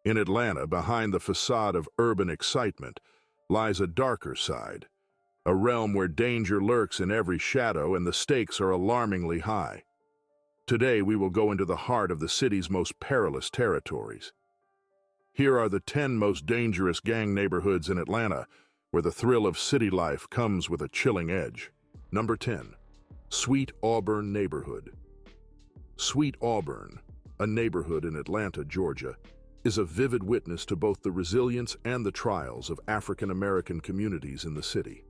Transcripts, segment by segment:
In Atlanta, behind the facade of urban excitement, lies a darker side, a realm where danger lurks in every shadow and the stakes are alarmingly high. Today, we will go into the heart of the city's most perilous territories. Here are the 10 most dangerous gang neighborhoods in Atlanta, where the thrill of city life comes with a chilling edge. Number 10. Sweet Auburn Neighborhood. Sweet Auburn, a neighborhood in Atlanta, Georgia, is a vivid witness to both the resilience and the trials of African American communities in the city.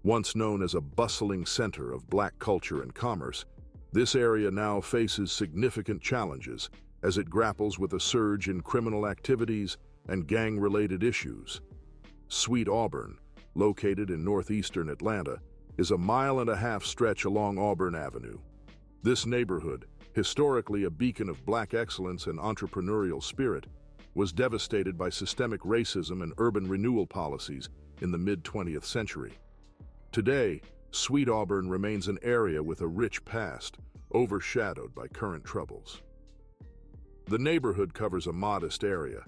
Once known as a bustling center of black culture and commerce, this area now faces significant challenges as it grapples with a surge in criminal activities and gang-related issues. Sweet Auburn, located in northeastern Atlanta, is a 1.5-mile stretch along Auburn Avenue. This neighborhood, historically a beacon of black excellence and entrepreneurial spirit, was devastated by systemic racism and urban renewal policies in the mid-20th century. Today, Sweet Auburn remains an area with a rich past, overshadowed by current troubles. The neighborhood covers a modest area,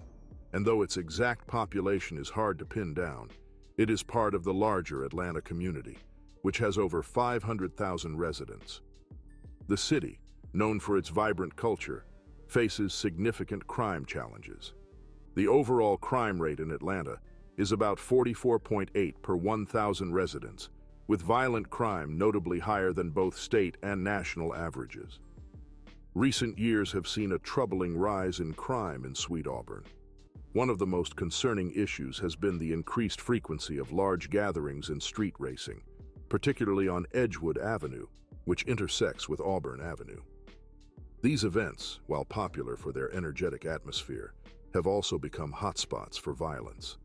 and though its exact population is hard to pin down, it is part of the larger Atlanta community, which has over 500,000 residents. The city, known for its vibrant culture, faces significant crime challenges. The overall crime rate in Atlanta is about 44.8 per 1,000 residents, with violent crime notably higher than both state and national averages. Recent years have seen a troubling rise in crime in Sweet Auburn. One of the most concerning issues has been the increased frequency of large gatherings and street racing, particularly on Edgewood Avenue, which intersects with Auburn Avenue. These events, while popular for their energetic atmosphere, have also become hotspots for violence.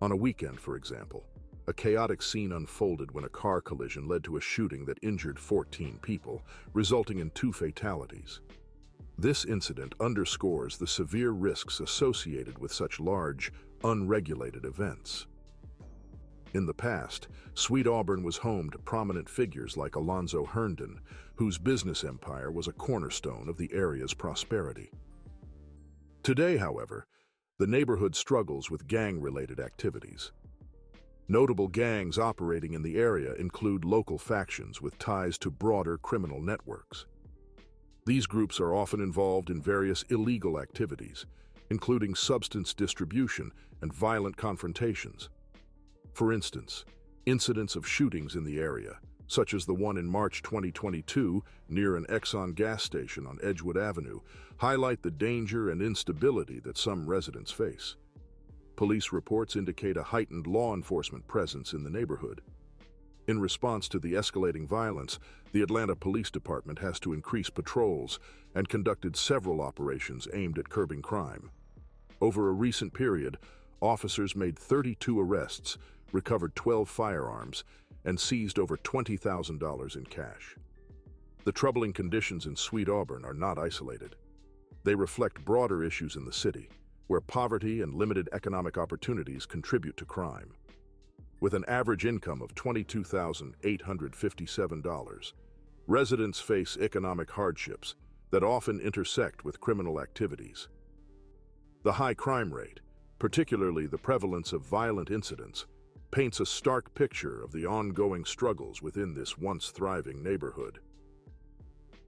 On a weekend, for example, a chaotic scene unfolded when a car collision led to a shooting that injured 14 people, resulting in 2 fatalities. This incident underscores the severe risks associated with such large, unregulated events. In the past, Sweet Auburn was home to prominent figures like Alonzo Herndon, whose business empire was a cornerstone of the area's prosperity. Today, however, the neighborhood struggles with gang-related activities. Notable gangs operating in the area include local factions with ties to broader criminal networks. These groups are often involved in various illegal activities, including substance distribution and violent confrontations. For instance, incidents of shootings in the area, such as the one in March 2022 near an Exxon gas station on Edgewood Avenue, highlight the danger and instability that some residents face. Police reports indicate a heightened law enforcement presence in the neighborhood. In response to the escalating violence, the Atlanta Police Department has to increase patrols and conducted several operations aimed at curbing crime. Over a recent period, officers made 32 arrests, recovered 12 firearms, and seized over $20,000 in cash. The troubling conditions in Sweet Auburn are not isolated. They reflect broader issues in the city, where poverty and limited economic opportunities contribute to crime. With an average income of $22,857, residents face economic hardships that often intersect with criminal activities. The high crime rate, particularly the prevalence of violent incidents, paints a stark picture of the ongoing struggles within this once thriving neighborhood.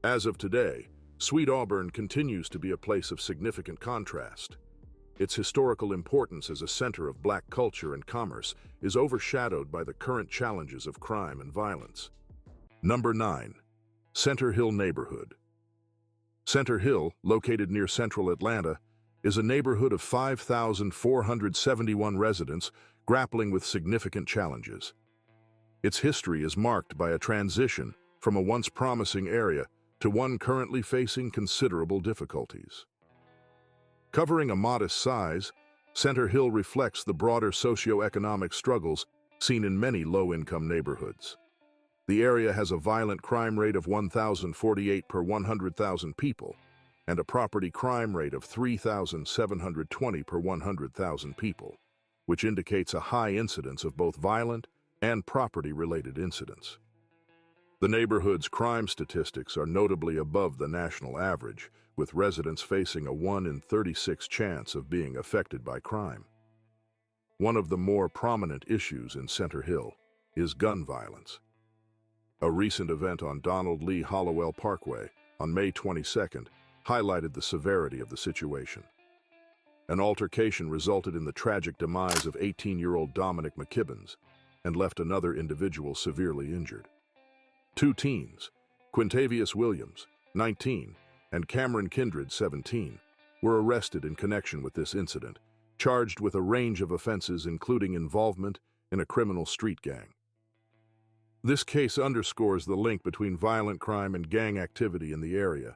As of today, Sweet Auburn continues to be a place of significant contrast. Its historical importance as a center of black culture and commerce is overshadowed by the current challenges of crime and violence. Number 9. Center Hill Neighborhood. Center Hill, located near central Atlanta, is a neighborhood of 5,471 residents grappling with significant challenges. Its history is marked by a transition from a once promising area to one currently facing considerable difficulties. Covering a modest size, Center Hill reflects the broader socioeconomic struggles seen in many low-income neighborhoods. The area has a violent crime rate of 1,048 per 100,000 people and a property crime rate of 3,720 per 100,000 people, which indicates a high incidence of both violent and property-related incidents. The neighborhood's crime statistics are notably above the national average, with residents facing a 1 in 36 chance of being affected by crime. One of the more prominent issues in Center Hill is gun violence. A recent event on Donald Lee Hollowell Parkway on May 22nd highlighted the severity of the situation. An altercation resulted in the tragic demise of 18-year-old Dominic McKibbins and left another individual severely injured. Two teens, Quintavious Williams, 19, and Cameron Kindred, 17, were arrested in connection with this incident, charged with a range of offenses including involvement in a criminal street gang. This case underscores the link between violent crime and gang activity in the area.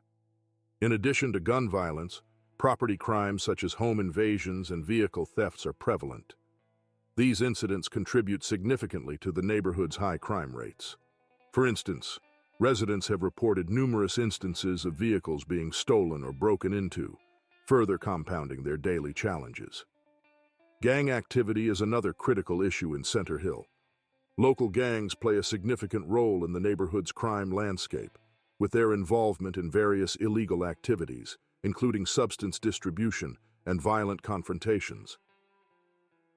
In addition to gun violence, property crimes such as home invasions and vehicle thefts are prevalent. These incidents contribute significantly to the neighborhood's high crime rates. For instance, residents have reported numerous instances of vehicles being stolen or broken into, further compounding their daily challenges. Gang activity is another critical issue in Center Hill. Local gangs play a significant role in the neighborhood's crime landscape, with their involvement in various illegal activities, including substance distribution and violent confrontations.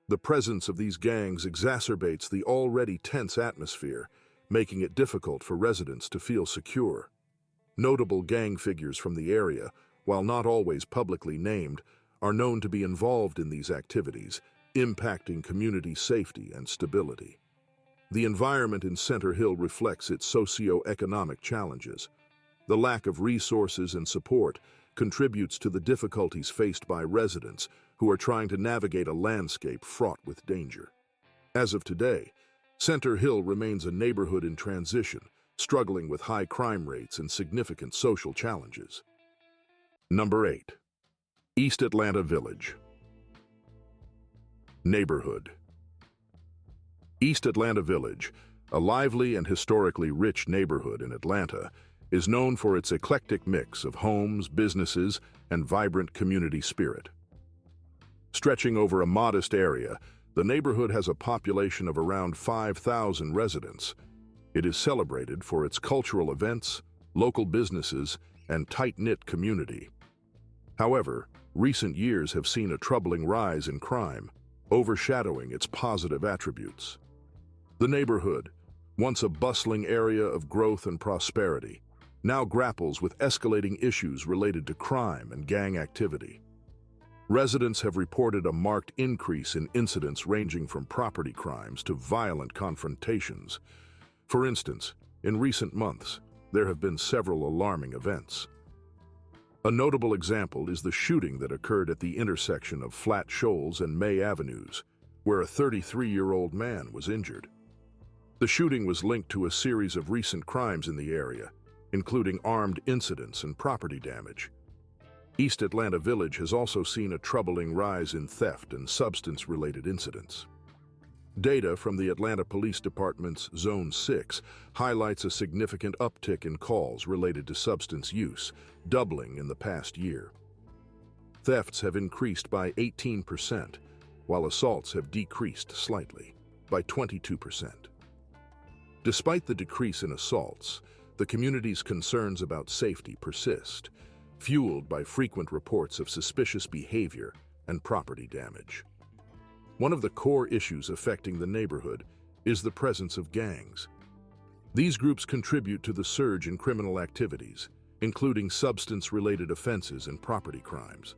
The presence of these gangs exacerbates the already tense atmosphere, making it difficult for residents to feel secure. Notable gang figures from the area, while not always publicly named, are known to be involved in these activities, impacting community safety and stability. The environment in Center Hill reflects its socio-economic challenges. The lack of resources and support contributes to the difficulties faced by residents who are trying to navigate a landscape fraught with danger. As of today, Center Hill remains a neighborhood in transition, struggling with high crime rates and significant social challenges. Number 8. East Atlanta Village. Neighborhood. East Atlanta Village, a lively and historically rich neighborhood in Atlanta, is known for its eclectic mix of homes, businesses, and vibrant community spirit. Stretching over a modest area, the neighborhood has a population of around 5,000 residents. It is celebrated for its cultural events, local businesses, and tight-knit community. However, recent years have seen a troubling rise in crime, overshadowing its positive attributes. The neighborhood, once a bustling area of growth and prosperity, now grapples with escalating issues related to crime and gang activity. Residents have reported a marked increase in incidents ranging from property crimes to violent confrontations. For instance, in recent months, there have been several alarming events. A notable example is the shooting that occurred at the intersection of Flat Shoals and May Avenues, where a 33-year-old man was injured. The shooting was linked to a series of recent crimes in the area, including armed incidents and property damage. East Atlanta Village has also seen a troubling rise in theft and substance-related incidents. Data from the Atlanta Police Department's Zone 6 highlights a significant uptick in calls related to substance use, doubling in the past year. Thefts have increased by 18%, while assaults have decreased slightly, by 22%. Despite the decrease in assaults, the community's concerns about safety persist, fueled by frequent reports of suspicious behavior and property damage. One of the core issues affecting the neighborhood is the presence of gangs. These groups contribute to the surge in criminal activities, including substance-related offenses and property crimes.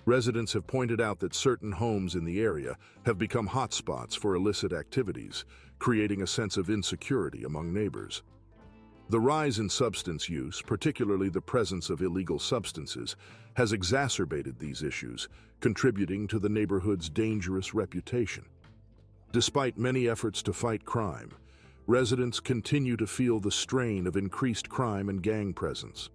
Residents have pointed out that certain homes in the area have become hotspots for illicit activities, creating a sense of insecurity among neighbors. The rise in substance use, particularly the presence of illegal substances, has exacerbated these issues, contributing to the neighborhood's dangerous reputation. Despite many efforts to fight crime, residents continue to feel the strain of increased crime and gang presence.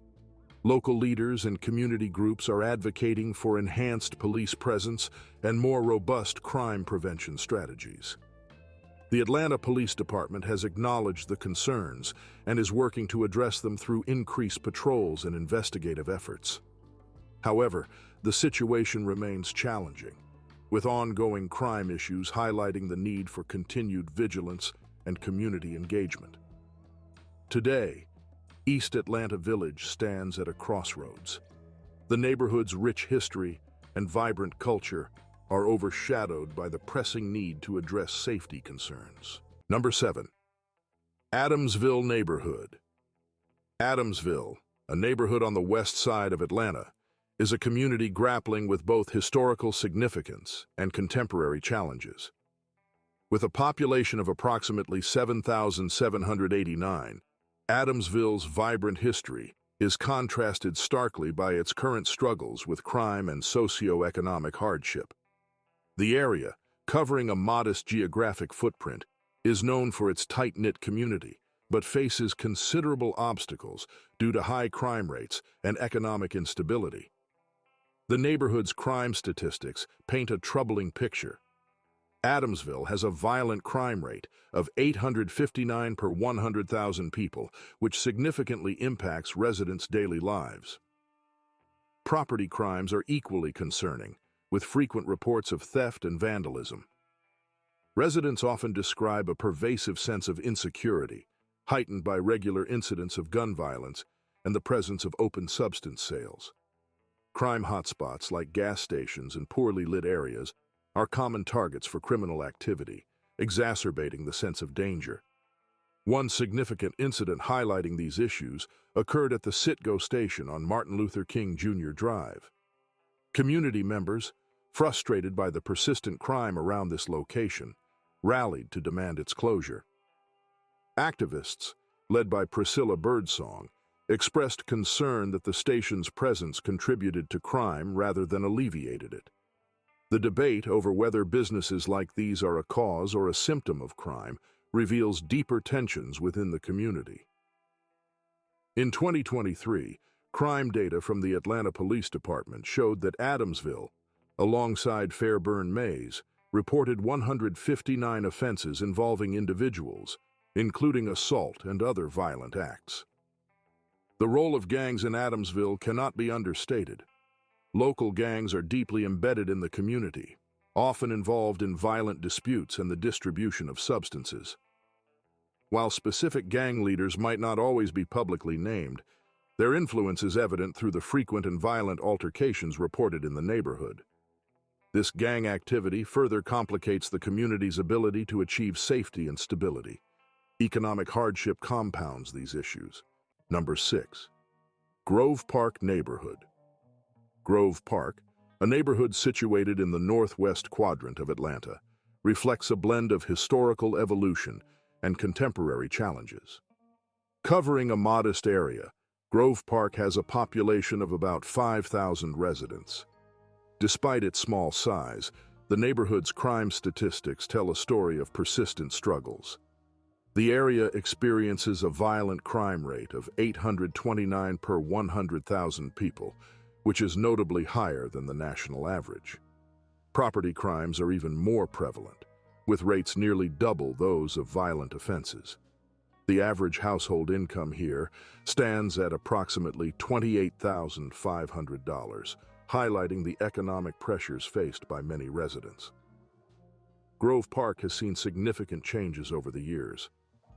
Local leaders and community groups are advocating for enhanced police presence and more robust crime prevention strategies. The Atlanta Police Department has acknowledged the concerns and is working to address them through increased patrols and investigative efforts. However, the situation remains challenging, with ongoing crime issues highlighting the need for continued vigilance and community engagement. Today, East Atlanta Village stands at a crossroads. The neighborhood's rich history and vibrant culture are overshadowed by the pressing need to address safety concerns. Number 7. Adamsville Neighborhood. Adamsville, a neighborhood on the west side of Atlanta, is a community grappling with both historical significance and contemporary challenges. With a population of approximately 7,789, Adamsville's vibrant history is contrasted starkly by its current struggles with crime and socio-economic hardship. The area, covering a modest geographic footprint, is known for its tight-knit community, but faces considerable obstacles due to high crime rates and economic instability. The neighborhood's crime statistics paint a troubling picture. Adamsville has a violent crime rate of 859 per 100,000 people, which significantly impacts residents' daily lives. Property crimes are equally concerning, with frequent reports of theft and vandalism. Residents often describe a pervasive sense of insecurity, heightened by regular incidents of gun violence and the presence of open substance sales. Crime hotspots like gas stations and poorly lit areas are common targets for criminal activity, exacerbating the sense of danger. One significant incident highlighting these issues occurred at the Citgo station on Martin Luther King Jr. Drive. Community members, frustrated by the persistent crime around this location, rallied to demand its closure. Activists, led by Priscilla Birdsong, expressed concern that the station's presence contributed to crime rather than alleviated it. The debate over whether businesses like these are a cause or a symptom of crime reveals deeper tensions within the community. In 2023, crime data from the Atlanta Police Department showed that Adamsville, alongside Fairburn Mays, reported 159 offenses involving individuals, including assault and other violent acts. The role of gangs in Adamsville cannot be understated. Local gangs are deeply embedded in the community, often involved in violent disputes and the distribution of substances. While specific gang leaders might not always be publicly named, their influence is evident through the frequent and violent altercations reported in the neighborhood. This gang activity further complicates the community's ability to achieve safety and stability. Economic hardship compounds these issues. Number 6. Grove Park Neighborhood. Grove Park, a neighborhood situated in the northwest quadrant of Atlanta, reflects a blend of historical evolution and contemporary challenges. Covering a modest area, Grove Park has a population of about 5,000 residents. Despite its small size, the neighborhood's crime statistics tell a story of persistent struggles. The area experiences a violent crime rate of 829 per 100,000 people, which is notably higher than the national average. Property crimes are even more prevalent, with rates nearly double those of violent offenses. The average household income here stands at approximately $28,500, highlighting the economic pressures faced by many residents. Grove Park has seen significant changes over the years.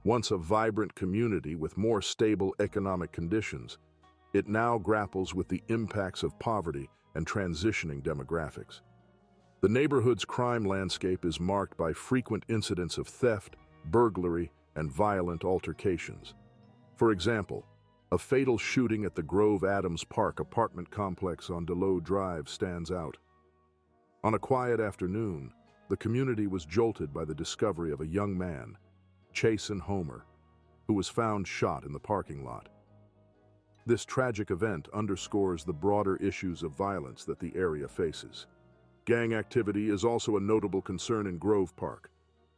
Once a vibrant community with more stable economic conditions, it now grapples with the impacts of poverty and transitioning demographics. The neighborhood's crime landscape is marked by frequent incidents of theft, burglary, and violent altercations. For example, a fatal shooting at the Grove Adams Park apartment complex on Deloe Drive stands out. On a quiet afternoon, the community was jolted by the discovery of a young man, Chasen Homer, who was found shot in the parking lot. This tragic event underscores the broader issues of violence that the area faces. Gang activity is also a notable concern in Grove Park.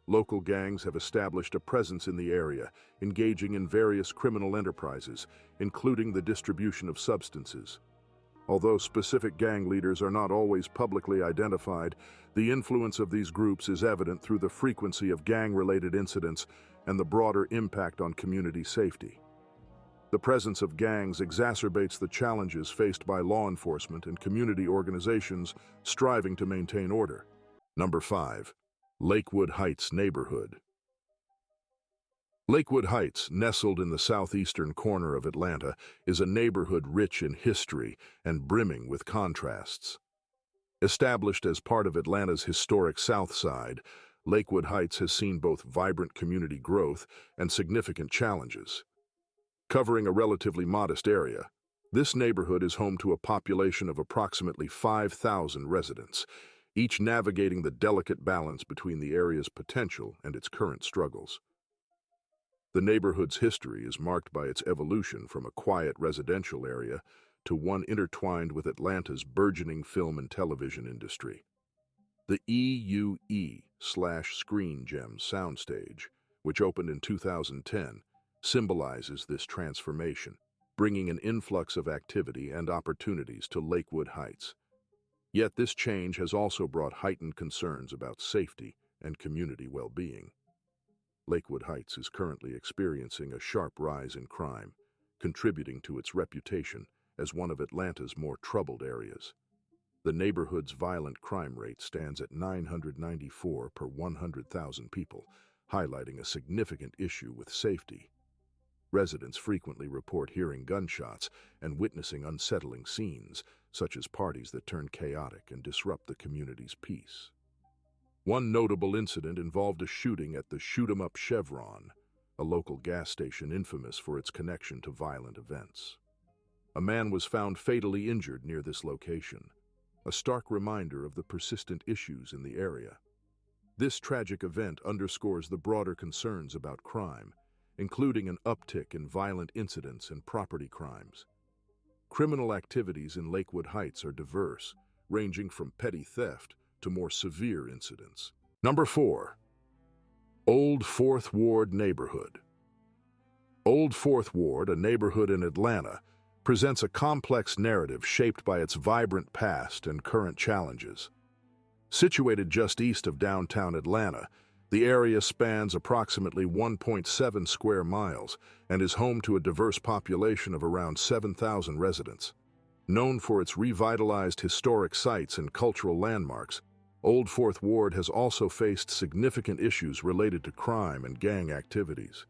Local gangs have established a presence in the area, engaging in various criminal enterprises, including the distribution of substances. Although specific gang leaders are not always publicly identified, the influence of these groups is evident through the frequency of gang-related incidents and the broader impact on community safety. The presence of gangs exacerbates the challenges faced by law enforcement and community organizations striving to maintain order. Number 5. Lakewood Heights Neighborhood. Lakewood Heights, nestled in the southeastern corner of Atlanta, is a neighborhood rich in history and brimming with contrasts. Established as part of Atlanta's historic South Side, Lakewood Heights has seen both vibrant community growth and significant challenges. Covering a relatively modest area, this neighborhood is home to a population of approximately 5,000 residents, each navigating the delicate balance between the area's potential and its current struggles. The neighborhood's history is marked by its evolution from a quiet residential area to one intertwined with Atlanta's burgeoning film and television industry. The EUE/Screen Gems soundstage, which opened in 2010, symbolizes this transformation, bringing an influx of activity and opportunities to Lakewood Heights. Yet this change has also brought heightened concerns about safety and community well-being. Lakewood Heights is currently experiencing a sharp rise in crime, contributing to its reputation as one of Atlanta's more troubled areas. The neighborhood's violent crime rate stands at 994 per 100,000 people, highlighting a significant issue with safety. Residents frequently report hearing gunshots and witnessing unsettling scenes, such as parties that turn chaotic and disrupt the community's peace. One notable incident involved a shooting at the Shoot 'em Up Chevron, a local gas station infamous for its connection to violent events. A man was found fatally injured near this location, a stark reminder of the persistent issues in the area. This tragic event underscores the broader concerns about crime, including an uptick in violent incidents and property crimes. Criminal activities in Lakewood Heights are diverse, ranging from petty theft to more severe incidents. Number 4. Old Fourth Ward Neighborhood. Old Fourth Ward, a neighborhood in Atlanta, presents a complex narrative shaped by its vibrant past and current challenges. Situated just east of downtown Atlanta, the area spans approximately 1.7 square miles and is home to a diverse population of around 7,000 residents. Known for its revitalized historic sites and cultural landmarks, Old Fourth Ward has also faced significant issues related to crime and gang activities.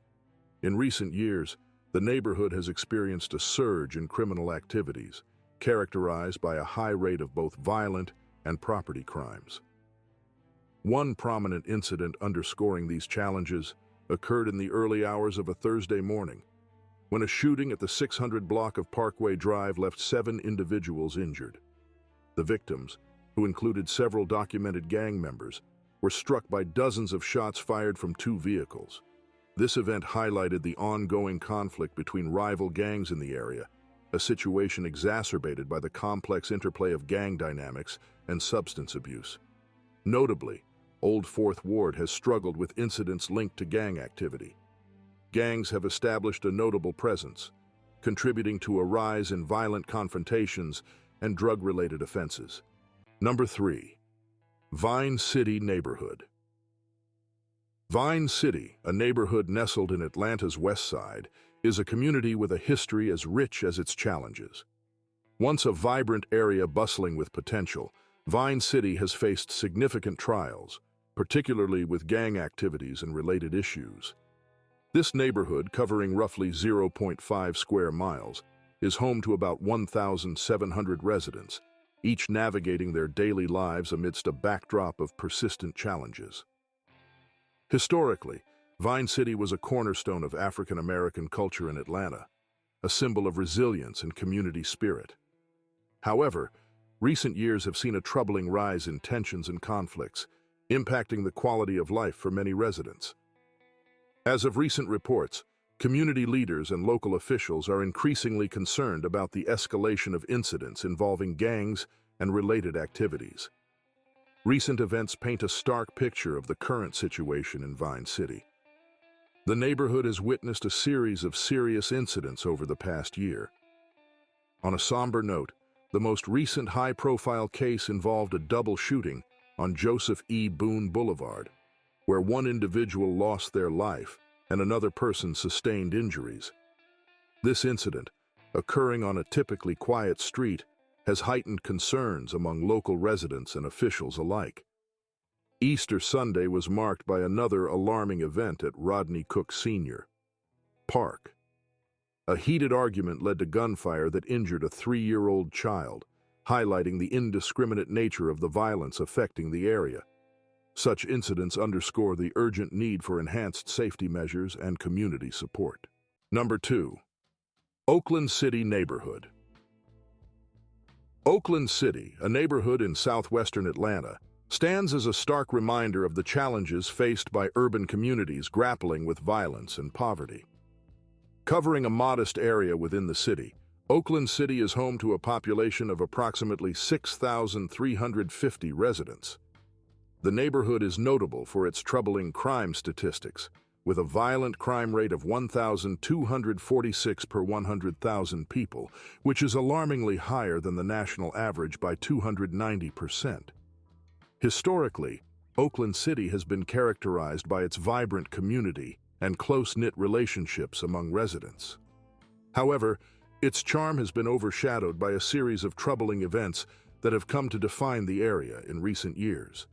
In recent years, the neighborhood has experienced a surge in criminal activities, characterized by a high rate of both violent and property crimes. One prominent incident underscoring these challenges occurred in the early hours of a Thursday morning, when a shooting at the 600 block of Parkway Drive left 7 individuals injured. The victims, who included several documented gang members, were struck by dozens of shots fired from 2 vehicles. This event highlighted the ongoing conflict between rival gangs in the area, a situation exacerbated by the complex interplay of gang dynamics and substance abuse. Notably, Old Fourth Ward has struggled with incidents linked to gang activity. Gangs have established a notable presence, contributing to a rise in violent confrontations and drug-related offenses. Number 3. Vine City Neighborhood. Vine City, a neighborhood nestled in Atlanta's west side, is a community with a history as rich as its challenges. Once a vibrant area bustling with potential, Vine City has faced significant trials, particularly with gang activities and related issues. This neighborhood, covering roughly 0.5 square miles, is home to about 1,700 residents, each navigating their daily lives amidst a backdrop of persistent challenges. Historically, Vine City was a cornerstone of African American culture in Atlanta, a symbol of resilience and community spirit. However, recent years have seen a troubling rise in tensions and conflicts, impacting the quality of life for many residents. As of recent reports, community leaders and local officials are increasingly concerned about the escalation of incidents involving gangs and related activities. Recent events paint a stark picture of the current situation in Vine City. The neighborhood has witnessed a series of serious incidents over the past year. On a somber note, the most recent high-profile case involved a double shooting on Joseph E. Boone Boulevard, where one individual lost their life and another person sustained injuries. This incident, occurring on a typically quiet street, has heightened concerns among local residents and officials alike. Easter Sunday was marked by another alarming event at Rodney Cook Sr., Park. A heated argument led to gunfire that injured a 3-year-old child, highlighting the indiscriminate nature of the violence affecting the area. Such incidents underscore the urgent need for enhanced safety measures and community support. Number 2. Oakland City Neighborhood. Oakland City, a neighborhood in southwestern Atlanta, stands as a stark reminder of the challenges faced by urban communities grappling with violence and poverty. Covering a modest area within the city, Oakland City is home to a population of approximately 6,350 residents. The neighborhood is notable for its troubling crime statistics, with a violent crime rate of 1,246 per 100,000 people, which is alarmingly higher than the national average by 290%. Historically, Oakland City has been characterized by its vibrant community and close-knit relationships among residents. However, its charm has been overshadowed by a series of troubling events that have come to define the area in recent years.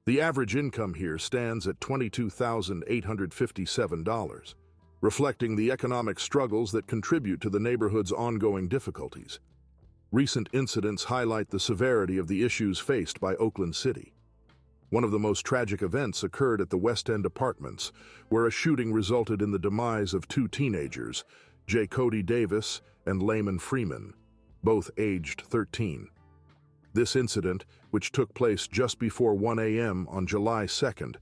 The average income here stands at $22,857, reflecting the economic struggles that contribute to the neighborhood's ongoing difficulties. Recent incidents highlight the severity of the issues faced by Oakland City. One of the most tragic events occurred at the West End Apartments, where a shooting resulted in the demise of 2 teenagers, J. Cody Davis and Layman Freeman, both aged 13. This incident, which took place just before 1 a.m. on July 2nd,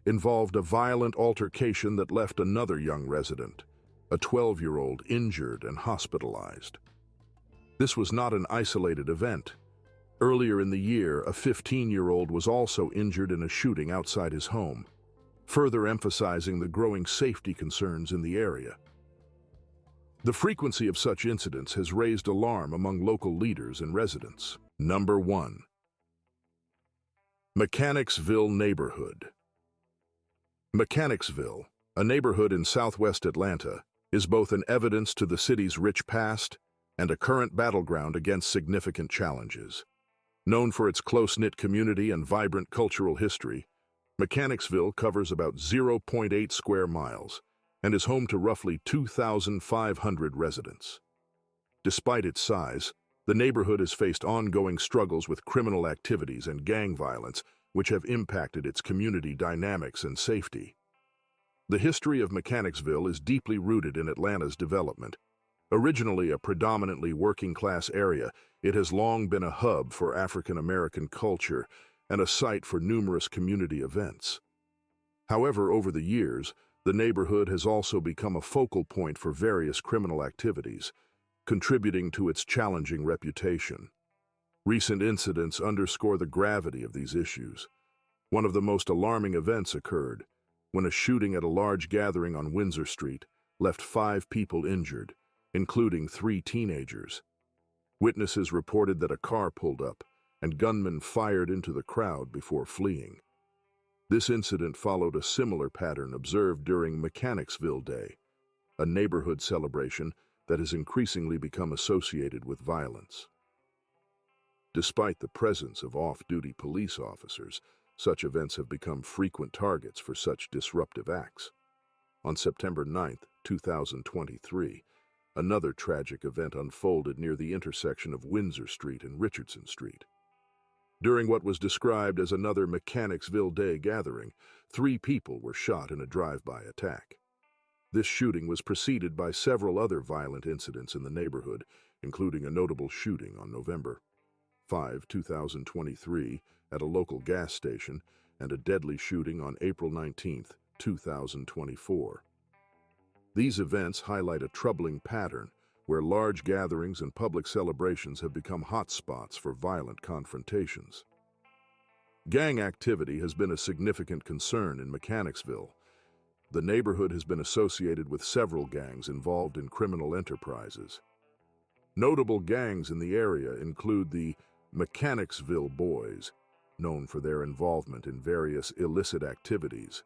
involved a violent altercation that left another young resident, a 12-year-old, injured and hospitalized. This was not an isolated event. Earlier in the year, a 15-year-old was also injured in a shooting outside his home, further emphasizing the growing safety concerns in the area. The frequency of such incidents has raised alarm among local leaders and residents. Number 1. Mechanicsville Neighborhood. Mechanicsville, a neighborhood in southwest Atlanta, is both an evidence to the city's rich past and a current battleground against significant challenges. Known for its close-knit community and vibrant cultural history, Mechanicsville covers about 0.8 square miles and is home to roughly 2,500 residents. Despite its size, the neighborhood has faced ongoing struggles with criminal activities and gang violence, which have impacted its community dynamics and safety. The history of Mechanicsville is deeply rooted in Atlanta's development. Originally a predominantly working-class area, it has long been a hub for African American culture and a site for numerous community events. However, over the years, the neighborhood has also become a focal point for various criminal activities, contributing to its challenging reputation. Recent incidents underscore the gravity of these issues. One of the most alarming events occurred when a shooting at a large gathering on Windsor Street left 5 people injured, including 3 teenagers. Witnesses reported that a car pulled up and gunmen fired into the crowd before fleeing. This incident followed a similar pattern observed during Mechanicsville Day, a neighborhood celebration that has increasingly become associated with violence. Despite the presence of off-duty police officers, such events have become frequent targets for such disruptive acts. On September 9, 2023, another tragic event unfolded near the intersection of Windsor Street and Richardson Street. During what was described as another Mechanicsville Day gathering, 3 people were shot in a drive-by attack. This shooting was preceded by several other violent incidents in the neighborhood, including a notable shooting on November 5, 2023, at a local gas station, and a deadly shooting on April 19, 2024. These events highlight a troubling pattern where large gatherings and public celebrations have become hotspots for violent confrontations. Gang activity has been a significant concern in Mechanicsville. The neighborhood has been associated with several gangs involved in criminal enterprises. Notable gangs in the area include the Mechanicsville Boys, known for their involvement in various illicit activities,